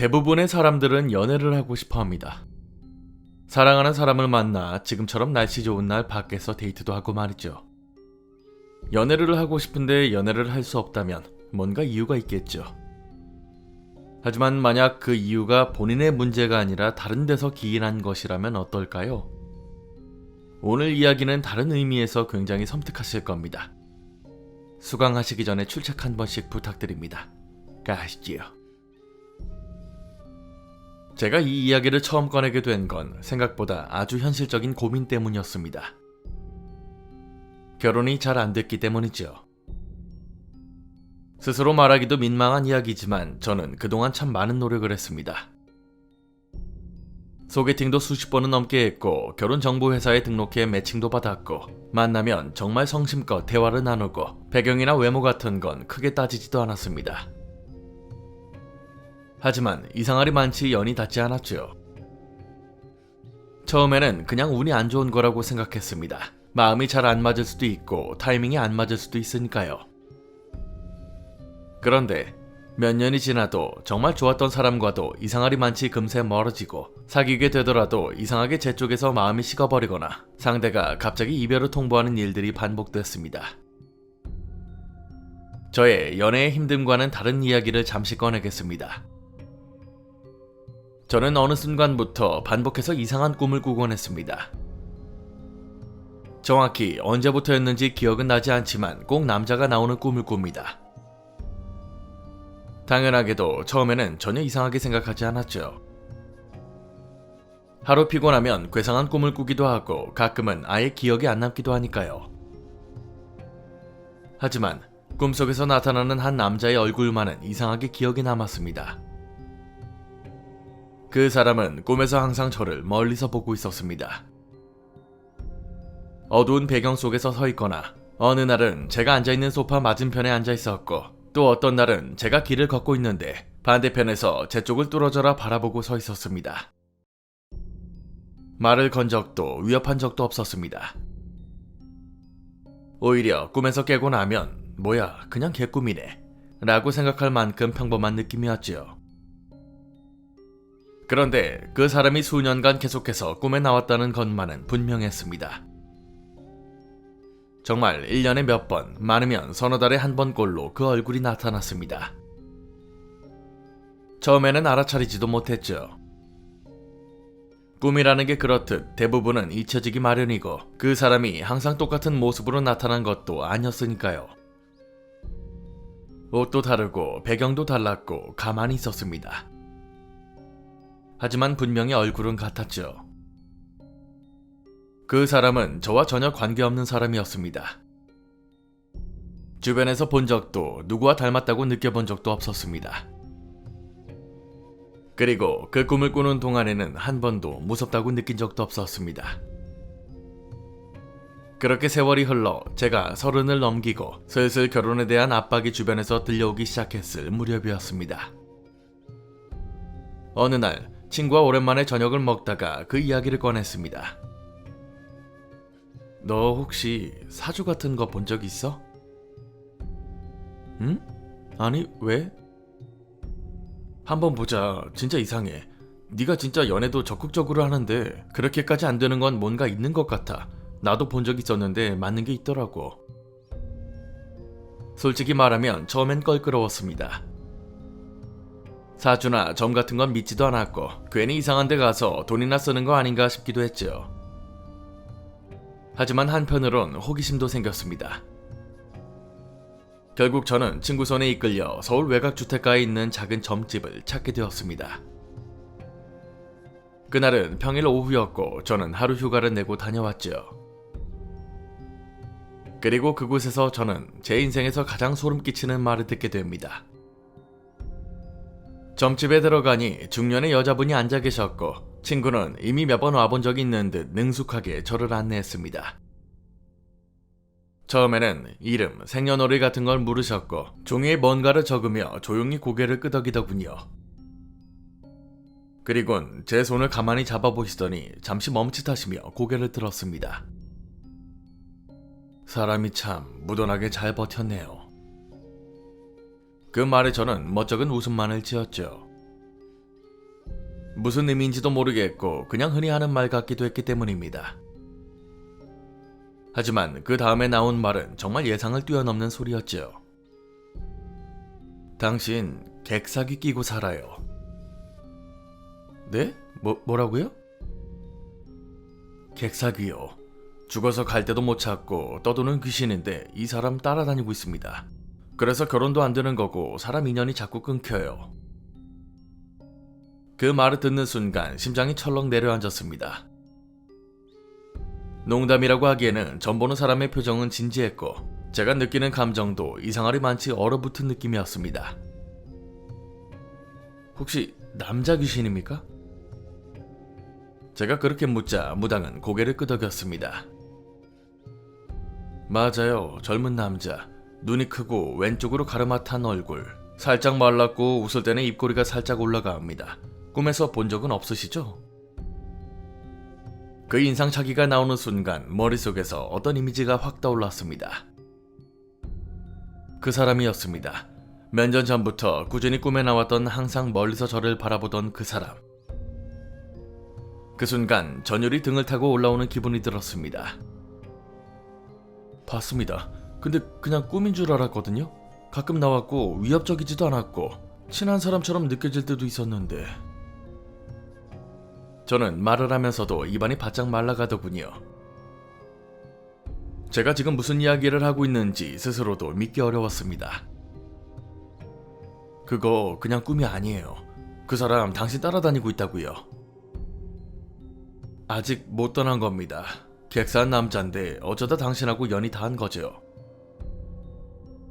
대부분의 사람들은 연애를 하고 싶어 합니다. 사랑하는 사람을 만나 지금처럼 날씨 좋은 날 밖에서 데이트도 하고 말이죠. 연애를 하고 싶은데 연애를 할 수 없다면 뭔가 이유가 있겠죠. 하지만 만약 그 이유가 본인의 문제가 아니라 다른 데서 기인한 것이라면 어떨까요? 오늘 이야기는 다른 의미에서 굉장히 섬뜩하실 겁니다. 수강하시기 전에 출첵 한 번씩 부탁드립니다. 가시지요. 제가 이 이야기를 처음 꺼내게 된 건 생각보다 아주 현실적인 고민 때문이었습니다. 결혼이 잘 안 됐기 때문이죠. 스스로 말하기도 민망한 이야기지만 저는 그동안 참 많은 노력을 했습니다. 소개팅도 수십 번은 넘게 했고 결혼정보회사에 등록해 매칭도 받았고 만나면 정말 성심껏 대화를 나누고 배경이나 외모 같은 건 크게 따지지도 않았습니다. 하지만 이상하리 많지 연이 닿지 않았죠. 처음에는 그냥 운이 안 좋은 거라고 생각했습니다. 마음이 잘 안 맞을 수도 있고 타이밍이 안 맞을 수도 있으니까요. 그런데 몇 년이 지나도 정말 좋았던 사람과도 이상하리 많지 금세 멀어지고 사귀게 되더라도 이상하게 제 쪽에서 마음이 식어버리거나 상대가 갑자기 이별을 통보하는 일들이 반복됐습니다. 저의 연애의 힘듦과는 다른 이야기를 잠시 꺼내겠습니다. 저는 어느 순간부터 반복해서 이상한 꿈을 꾸곤 했습니다. 정확히 언제부터였는지 기억은 나지 않지만 꼭 남자가 나오는 꿈을 꿉니다. 당연하게도 처음에는 전혀 이상하게 생각하지 않았죠. 하루 피곤하면 괴상한 꿈을 꾸기도 하고 가끔은 아예 기억이 안 남기도 하니까요. 하지만 꿈속에서 나타나는 한 남자의 얼굴만은 이상하게 기억이 남았습니다. 그 사람은 꿈에서 항상 저를 멀리서 보고 있었습니다. 어두운 배경 속에서 서 있거나 어느 날은 제가 앉아있는 소파 맞은편에 앉아 있었고 또 어떤 날은 제가 길을 걷고 있는데 반대편에서 제 쪽을 뚫어져라 바라보고 서 있었습니다. 말을 건 적도 위협한 적도 없었습니다. 오히려 꿈에서 깨고 나면 뭐야 그냥 개꿈이네 라고 생각할 만큼 평범한 느낌이었지요. 그런데 그 사람이 수년간 계속해서 꿈에 나왔다는 것만은 분명했습니다. 정말 1년에 몇 번, 많으면 서너 달에 한 번꼴로 그 얼굴이 나타났습니다. 처음에는 알아차리지도 못했죠. 꿈이라는 게 그렇듯 대부분은 잊혀지기 마련이고 그 사람이 항상 똑같은 모습으로 나타난 것도 아니었으니까요. 옷도 다르고 배경도 달랐고 가만히 있었습니다. 하지만 분명히 얼굴은 같았죠. 그 사람은 저와 전혀 관계없는 사람이었습니다. 주변에서 본 적도 누구와 닮았다고 느껴본 적도 없었습니다. 그리고 그 꿈을 꾸는 동안에는 한 번도 무섭다고 느낀 적도 없었습니다. 그렇게 세월이 흘러 제가 30을 넘기고 슬슬 결혼에 대한 압박이 주변에서 들려오기 시작했을 무렵이었습니다. 어느 날 친구와 오랜만에 저녁을 먹다가 그 이야기를 꺼냈습니다. 너 혹시 사주 같은 거 본 적 있어? 응? 아니 왜? 한번 보자. 진짜 이상해. 네가 진짜 연애도 적극적으로 하는데 그렇게까지 안 되는 건 뭔가 있는 것 같아. 나도 본 적 있었는데 맞는 게 있더라고. 솔직히 말하면 처음엔 껄끄러웠습니다. 사주나 점 같은 건 믿지도 않았고 괜히 이상한 데 가서 돈이나 쓰는 거 아닌가 싶기도 했죠. 하지만 한편으론 호기심도 생겼습니다. 결국 저는 친구 손에 이끌려 서울 외곽주택가에 있는 작은 점집을 찾게 되었습니다. 그날은 평일 오후였고 저는 하루 휴가를 내고 다녀왔죠. 그리고 그곳에서 저는 제 인생에서 가장 소름 끼치는 말을 듣게 됩니다. 점집에 들어가니 중년의 여자분이 앉아 계셨고 친구는 이미 몇 번 와본 적이 있는 듯 능숙하게 저를 안내했습니다. 처음에는 이름, 생년월일 같은 걸 물으셨고 종이에 뭔가를 적으며 조용히 고개를 끄덕이더군요. 그리곤 제 손을 가만히 잡아보시더니 잠시 멈칫하시며 고개를 들었습니다. 사람이 참 무던하게 잘 버텼네요. 그 말에 저는 멋쩍은 웃음만을 지었죠. 무슨 의미인지도 모르겠고 그냥 흔히 하는 말 같기도 했기 때문입니다. 하지만 그 다음에 나온 말은 정말 예상을 뛰어넘는 소리였죠. 당신 객사기 끼고 살아요. 네? 뭐라고요? 객사기요. 죽어서 갈 데도 못 찾고 떠도는 귀신인데 이 사람 따라다니고 있습니다. 그래서 결혼도 안 되는 거고 사람 인연이 자꾸 끊겨요. 그 말을 듣는 순간 심장이 철렁 내려앉았습니다. 농담이라고 하기에는 전 보는 사람의 표정은 진지했고 제가 느끼는 감정도 이상하리 많지 얼어붙은 느낌이었습니다. 혹시 남자 귀신입니까? 제가 그렇게 묻자 무당은 고개를 끄덕였습니다. 맞아요. 젊은 남자. 눈이 크고 왼쪽으로 가르마탄 얼굴. 살짝 말랐고 웃을 때는 입꼬리가 살짝 올라갑니다. 꿈에서 본 적은 없으시죠? 그 인상착의가 나오는 순간 머릿속에서 어떤 이미지가 확 떠올랐습니다. 그 사람이었습니다. 몇 년 전부터 꾸준히 꿈에 나왔던 항상 멀리서 저를 바라보던 그 사람. 그 순간 전율이 등을 타고 올라오는 기분이 들었습니다. 봤습니다. 근데 그냥 꿈인 줄 알았거든요. 가끔 나왔고 위협적이지도 않았고 친한 사람처럼 느껴질 때도 있었는데 저는 말을 하면서도 입안이 바짝 말라가더군요. 제가 지금 무슨 이야기를 하고 있는지 스스로도 믿기 어려웠습니다. 그거 그냥 꿈이 아니에요. 그 사람 당신 따라다니고 있다고요. 아직 못 떠난 겁니다. 객사한 남잔데 어쩌다 당신하고 연이 닿은 거죠.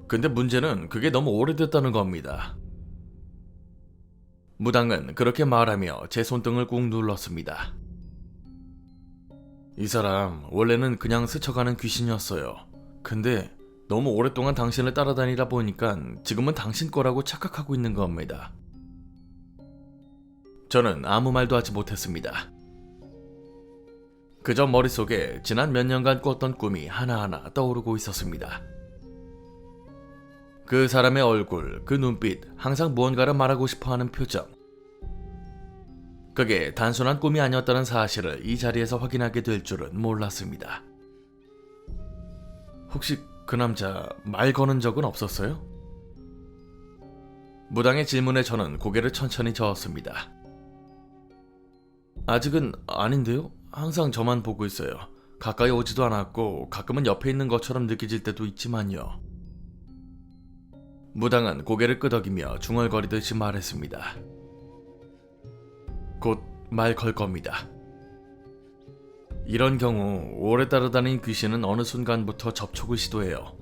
근데 문제는 그게 너무 오래됐다는 겁니다. 무당은 그렇게 말하며 제 손등을 꾹 눌렀습니다. 이 사람 원래는 그냥 스쳐가는 귀신이었어요. 근데 너무 오랫동안 당신을 따라다니다 보니까 지금은 당신 거라고 착각하고 있는 겁니다. 저는 아무 말도 하지 못했습니다. 그저 머릿속에 지난 몇 년간 꿨던 꿈이 하나하나 떠오르고 있었습니다. 그 사람의 얼굴, 그 눈빛, 항상 무언가를 말하고 싶어하는 표정. 그게 단순한 꿈이 아니었다는 사실을 이 자리에서 확인하게 될 줄은 몰랐습니다. 혹시 그 남자 말 거는 적은 없었어요? 무당의 질문에 저는 고개를 천천히 저었습니다. 아직은 아닌데요? 항상 저만 보고 있어요. 가까이 오지도 않았고 가끔은 옆에 있는 것처럼 느껴질 때도 있지만요. 무당은 고개를 끄덕이며 중얼거리듯이 말했습니다. 곧 말 걸 겁니다. 이런 경우 오래 따라다닌 귀신은 어느 순간부터 접촉을 시도해요.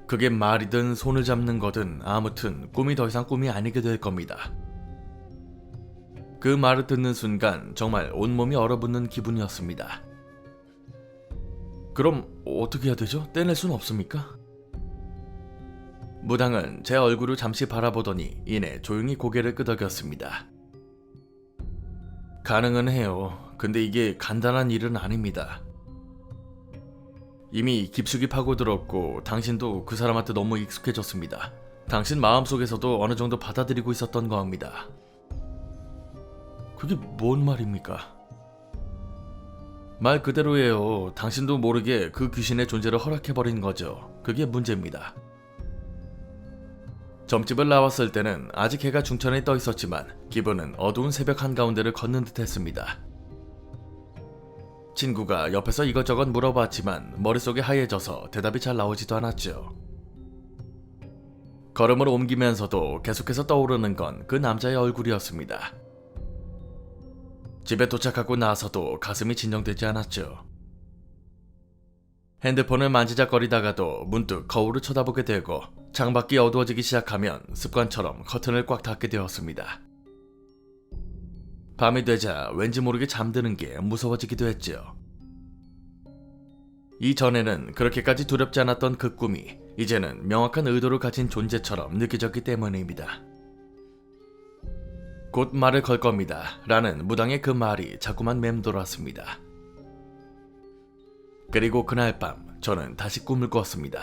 그게 말이든 손을 잡는 거든 아무튼 꿈이 더 이상 꿈이 아니게 될 겁니다. 그 말을 듣는 순간 정말 온몸이 얼어붙는 기분이었습니다. 그럼 어떻게 해야 되죠? 떼낼 순 없습니까? 무당은 제 얼굴을 잠시 바라보더니 이내 조용히 고개를 끄덕였습니다. 가능은 해요. 근데 이게 간단한 일은 아닙니다. 이미 깊숙이 파고들었고 당신도 그 사람한테 너무 익숙해졌습니다. 당신 마음속에서도 어느 정도 받아들이고 있었던 겁니다. 그게 뭔 말입니까? 말 그대로예요. 당신도 모르게 그 귀신의 존재를 허락해버린 거죠. 그게 문제입니다. 점집을 나왔을 때는 아직 해가 중천에 떠 있었지만 기분은 어두운 새벽 한가운데를 걷는 듯 했습니다. 친구가 옆에서 이것저것 물어봤지만 머릿속이 하얘져서 대답이 잘 나오지도 않았죠. 걸음을 옮기면서도 계속해서 떠오르는 건 그 남자의 얼굴이었습니다. 집에 도착하고 나서도 가슴이 진정되지 않았죠. 핸드폰을 만지작거리다가도 문득 거울을 쳐다보게 되고 창밖이 어두워지기 시작하면 습관처럼 커튼을 꽉 닫게 되었습니다. 밤이 되자 왠지 모르게 잠드는 게 무서워지기도 했죠. 이전에는 그렇게까지 두렵지 않았던 그 꿈이 이제는 명확한 의도를 가진 존재처럼 느껴졌기 때문입니다. 곧 말을 걸 겁니다. 라는 무당의 그 말이 자꾸만 맴돌았습니다. 그리고 그날 밤 저는 다시 꿈을 꿨습니다.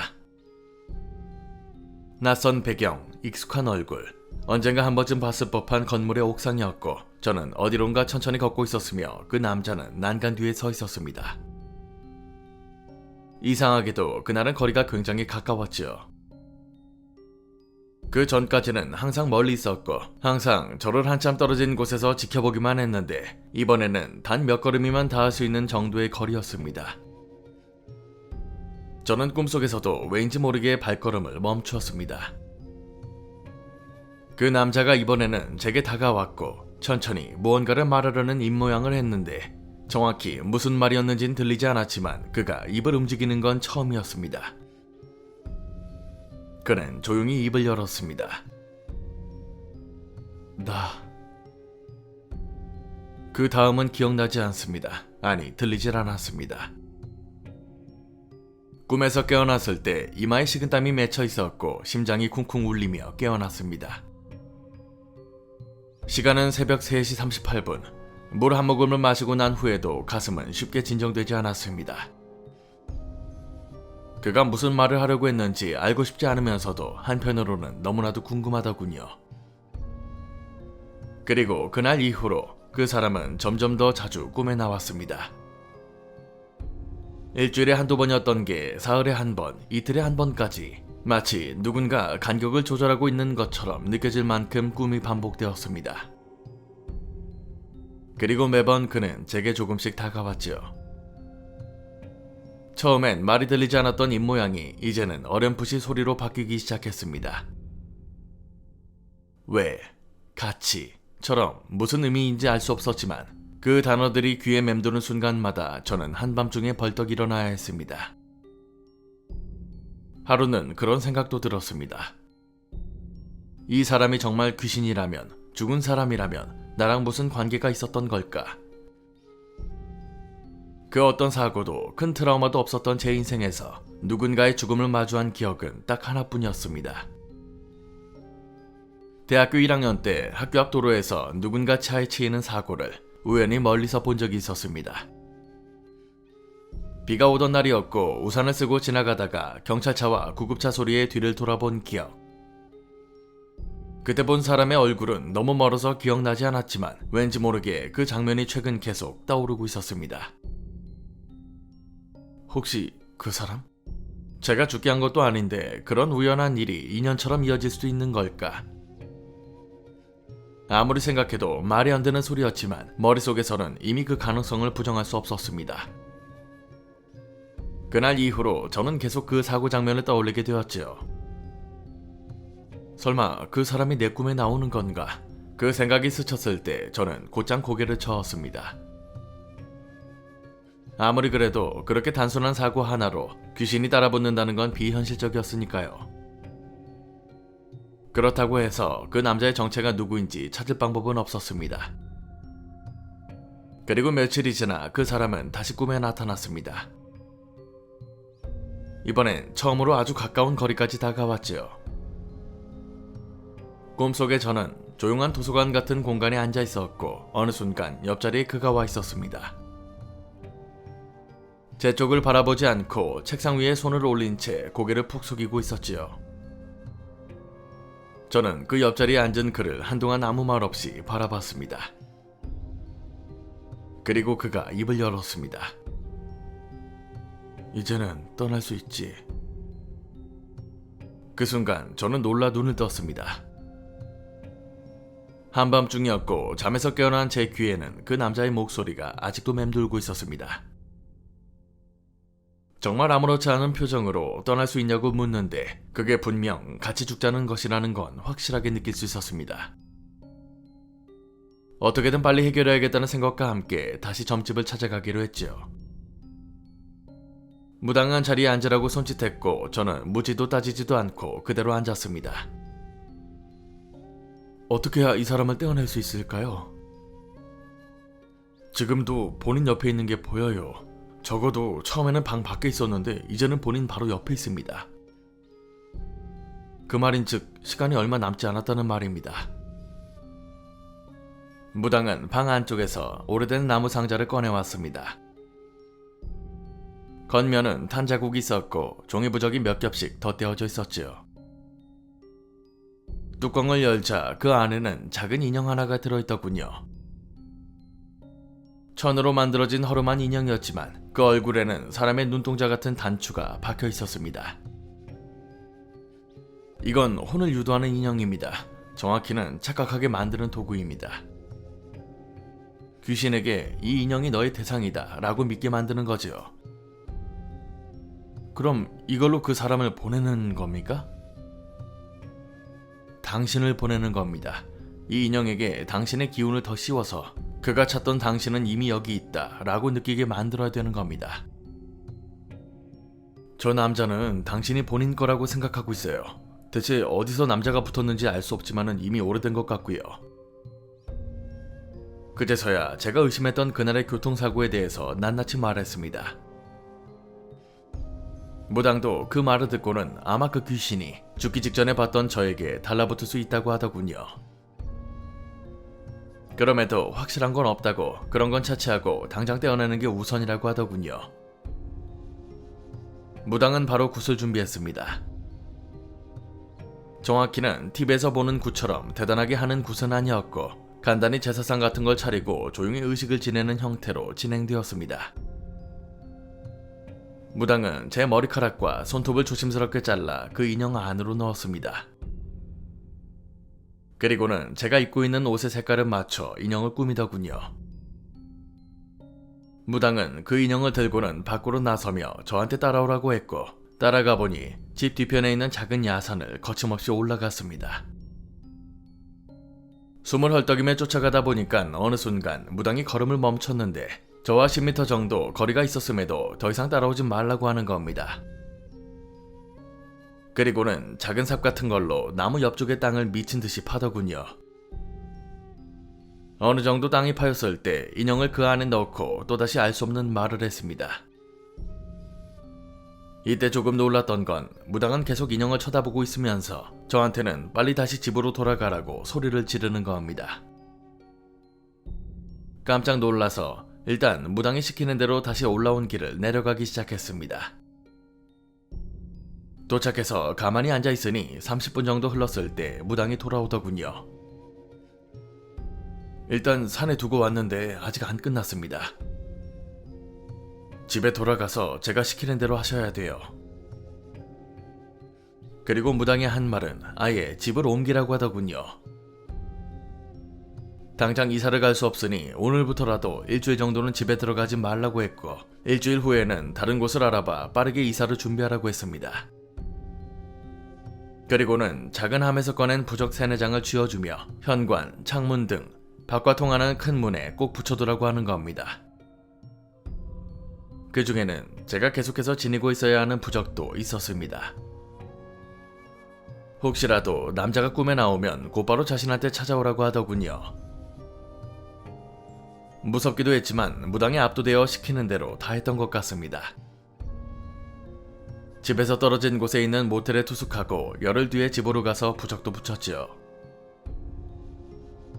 낯선 배경, 익숙한 얼굴, 언젠가 한 번쯤 봤을 법한 건물의 옥상이었고 저는 어디론가 천천히 걷고 있었으며 그 남자는 난간 뒤에 서 있었습니다. 이상하게도 그날은 거리가 굉장히 가까웠지요. 그 전까지는 항상 멀리 있었고 항상 저를 한참 떨어진 곳에서 지켜보기만 했는데 이번에는 단 몇 걸음이면 닿을 수 있는 정도의 거리였습니다. 저는 꿈속에서도 왠지 모르게 발걸음을 멈추었습니다. 그 남자가 이번에는 제게 다가왔고 천천히 무언가를 말하려는 입모양을 했는데 정확히 무슨 말이었는진 들리지 않았지만 그가 입을 움직이는 건 처음이었습니다. 그는 조용히 입을 열었습니다. 그 다음은 기억나지 않습니다. 아니, 들리질 않았습니다. 꿈에서 깨어났을 때 이마에 식은땀이 맺혀 있었고 심장이 쿵쿵 울리며 깨어났습니다. 시간은 새벽 3시 38분. 물 한 모금을 마시고 난 후에도 가슴은 쉽게 진정되지 않았습니다. 그가 무슨 말을 하려고 했는지 알고 싶지 않으면서도 한편으로는 너무나도 궁금하더군요. 그리고 그날 이후로 그 사람은 점점 더 자주 꿈에 나왔습니다. 일주일에 한두 번이었던 게 사흘에 한 번, 이틀에 한 번까지 마치 누군가 간격을 조절하고 있는 것처럼 느껴질 만큼 꿈이 반복되었습니다. 그리고 매번 그는 제게 조금씩 다가왔지요. 처음엔 말이 들리지 않았던 입모양이 이제는 어렴풋이 소리로 바뀌기 시작했습니다. 왜, 같이처럼 무슨 의미인지 알 수 없었지만 그 단어들이 귀에 맴도는 순간마다 저는 한밤중에 벌떡 일어나야 했습니다. 하루는 그런 생각도 들었습니다. 이 사람이 정말 귀신이라면, 죽은 사람이라면 나랑 무슨 관계가 있었던 걸까? 그 어떤 사고도 큰 트라우마도 없었던 제 인생에서 누군가의 죽음을 마주한 기억은 딱 하나뿐이었습니다. 대학교 1학년 때 학교 앞 도로에서 누군가 차에 치이는 사고를 우연히 멀리서 본 적이 있었습니다. 비가 오던 날이었고 우산을 쓰고 지나가다가 경찰차와 구급차 소리에 뒤를 돌아본 기억. 그때 본 사람의 얼굴은 너무 멀어서 기억나지 않았지만 왠지 모르게 그 장면이 최근 계속 떠오르고 있었습니다. 혹시 그 사람? 제가 죽게 한 것도 아닌데 그런 우연한 일이 인연처럼 이어질 수도 있는 걸까? 아무리 생각해도 말이 안 되는 소리였지만 머릿속에서는 이미 그 가능성을 부정할 수 없었습니다. 그날 이후로 저는 계속 그 사고 장면을 떠올리게 되었지요. 설마 그 사람이 내 꿈에 나오는 건가? 그 생각이 스쳤을 때 저는 곧장 고개를 저었습니다. 아무리 그래도 그렇게 단순한 사고 하나로 귀신이 따라붙는다는 건 비현실적이었으니까요. 그렇다고 해서 그 남자의 정체가 누구인지 찾을 방법은 없었습니다. 그리고 며칠이 지나 그 사람은 다시 꿈에 나타났습니다. 이번엔 처음으로 아주 가까운 거리까지 다가왔지요. 꿈속에 저는 조용한 도서관 같은 공간에 앉아 있었고 어느 순간 옆자리에 그가 와 있었습니다. 제 쪽을 바라보지 않고 책상 위에 손을 올린 채 고개를 푹 숙이고 있었지요. 저는 그 옆자리에 앉은 그를 한동안 아무 말 없이 바라봤습니다. 그리고 그가 입을 열었습니다. 이제는 떠날 수 있지. 그 순간 저는 놀라 눈을 떴습니다. 한밤중이었고 잠에서 깨어난 제 귀에는 그 남자의 목소리가 아직도 맴돌고 있었습니다. 정말 아무렇지 않은 표정으로 떠날 수 있냐고 묻는데 그게 분명 같이 죽자는 것이라는 건 확실하게 느낄 수 있었습니다. 어떻게든 빨리 해결해야겠다는 생각과 함께 다시 점집을 찾아가기로 했지요. 무당한 자리에 앉으라고 손짓했고 저는 묻지도 따지지도 않고 그대로 앉았습니다. 어떻게 해야 이 사람을 떼어낼 수 있을까요? 지금도 본인 옆에 있는 게 보여요. 적어도 처음에는 방 밖에 있었는데 이제는 본인 바로 옆에 있습니다. 그 말인즉 시간이 얼마 남지 않았다는 말입니다. 무당은 방 안쪽에서 오래된 나무 상자를 꺼내왔습니다. 겉면은 탄 자국이 있었고 종이 부적이 몇 겹씩 덧대어져 있었지요. 뚜껑을 열자 그 안에는 작은 인형 하나가 들어있더군요. 천으로 만들어진 허름한 인형이었지만 그 얼굴에는 사람의 눈동자 같은 단추가 박혀 있었습니다. 이건 혼을 유도하는 인형입니다. 정확히는 착각하게 만드는 도구입니다. 귀신에게 이 인형이 너의 대상이다 라고 믿게 만드는 거죠. 그럼 이걸로 그 사람을 보내는 겁니까? 당신을 보내는 겁니다. 이 인형에게 당신의 기운을 더 씌워서 그가 찾던 당신은 이미 여기 있다 라고 느끼게 만들어야 되는 겁니다. 저 남자는 당신이 본인 거라고 생각하고 있어요. 대체 어디서 남자가 붙었는지 알 수 없지만 이미 오래된 것 같고요. 그제서야 제가 의심했던 그날의 교통사고에 대해서 낱낱이 말했습니다. 무당도 그 말을 듣고는 아마 그 귀신이 죽기 직전에 봤던 저에게 달라붙을 수 있다고 하더군요. 그럼에도 확실한 건 없다고 그런 건 차치하고 당장 떼어내는 게 우선이라고 하더군요. 무당은 바로 굿을 준비했습니다. 정확히는 TV에서 보는 굿처럼 대단하게 하는 굿은 아니었고 간단히 제사상 같은 걸 차리고 조용히 의식을 지내는 형태로 진행되었습니다. 무당은 제 머리카락과 손톱을 조심스럽게 잘라 그 인형 안으로 넣었습니다. 그리고는 제가 입고 있는 옷의 색깔을 맞춰 인형을 꾸미더군요. 무당은 그 인형을 들고는 밖으로 나서며 저한테 따라오라고 했고 따라가 보니 집 뒤편에 있는 작은 야산을 거침없이 올라갔습니다. 숨을 헐떡이며 쫓아가다 보니까 어느 순간 무당이 걸음을 멈췄는데 저와 10m 정도 거리가 있었음에도 더 이상 따라오지 말라고 하는 겁니다. 그리고는 작은 삽 같은 걸로 나무 옆쪽의 땅을 미친 듯이 파더군요. 어느 정도 땅이 파였을 때 인형을 그 안에 넣고 또다시 알 수 없는 말을 했습니다. 이때 조금 놀랐던 건 무당은 계속 인형을 쳐다보고 있으면서 저한테는 빨리 다시 집으로 돌아가라고 소리를 지르는 겁니다. 깜짝 놀라서 일단 무당이 시키는 대로 다시 올라온 길을 내려가기 시작했습니다. 도착해서 가만히 앉아있으니 30분 정도 흘렀을 때 무당이 돌아오더군요. 일단 산에 두고 왔는데 아직 안 끝났습니다. 집에 돌아가서 제가 시키는 대로 하셔야 돼요. 그리고 무당이 한 말은 아예 집을 옮기라고 하더군요. 당장 이사를 갈 수 없으니 오늘부터라도 일주일 정도는 집에 들어가지 말라고 했고 일주일 후에는 다른 곳을 알아봐 빠르게 이사를 준비하라고 했습니다. 그리고는 작은 함에서 꺼낸 부적 3-4장을 쥐어주며 현관, 창문 등 밖과 통하는 큰 문에 꼭 붙여두라고 하는 겁니다. 그 중에는 제가 계속해서 지니고 있어야 하는 부적도 있었습니다. 혹시라도 남자가 꿈에 나오면 곧바로 자신한테 찾아오라고 하더군요. 무섭기도 했지만 무당에 압도되어 시키는 대로 다 했던 것 같습니다. 집에서 떨어진 곳에 있는 모텔에 투숙하고 열흘 뒤에 집으로 가서 부적도 붙였죠.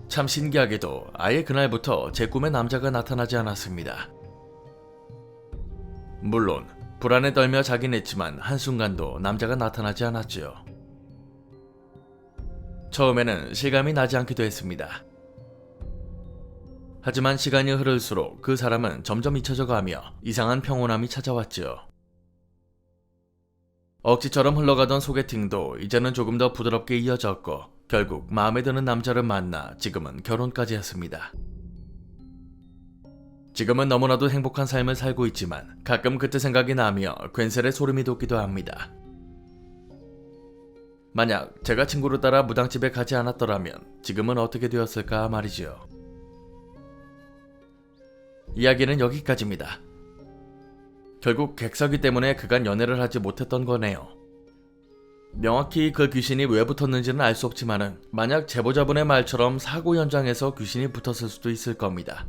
참 신기하게도 아예 그날부터 제 꿈에 남자가 나타나지 않았습니다. 물론 불안에 떨며 자긴 했지만 한순간도 남자가 나타나지 않았죠. 처음에는 실감이 나지 않기도 했습니다. 하지만 시간이 흐를수록 그 사람은 점점 잊혀져 가며 이상한 평온함이 찾아왔죠. 억지처럼 흘러가던 소개팅도 이제는 조금 더 부드럽게 이어졌고 결국 마음에 드는 남자를 만나 지금은 결혼까지 했습니다. 지금은 너무나도 행복한 삶을 살고 있지만 가끔 그때 생각이 나며 괜스레 소름이 돋기도 합니다. 만약 제가 친구를 따라 무당집에 가지 않았더라면 지금은 어떻게 되었을까 말이죠. 이야기는 여기까지입니다. 결국 객석이 때문에 그간 연애를 하지 못했던 거네요. 명확히 그 귀신이 왜 붙었는지는 알 수 없지만은 만약 제보자분의 말처럼 사고 현장에서 귀신이 붙었을 수도 있을 겁니다.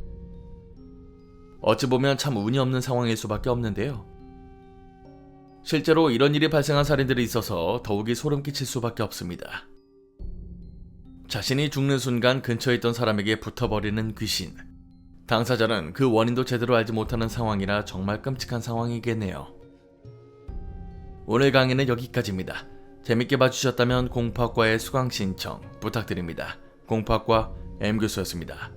어찌 보면 참 운이 없는 상황일 수밖에 없는데요. 실제로 이런 일이 발생한 사례들이 있어서 더욱이 소름 끼칠 수밖에 없습니다. 자신이 죽는 순간 근처에 있던 사람에게 붙어버리는 귀신. 당사자는 그 원인도 제대로 알지 못하는 상황이라 정말 끔찍한 상황이겠네요. 오늘 강의는 여기까지입니다. 재밌게 봐주셨다면 공포학과의 수강 신청 부탁드립니다. 공포학과 M교수였습니다.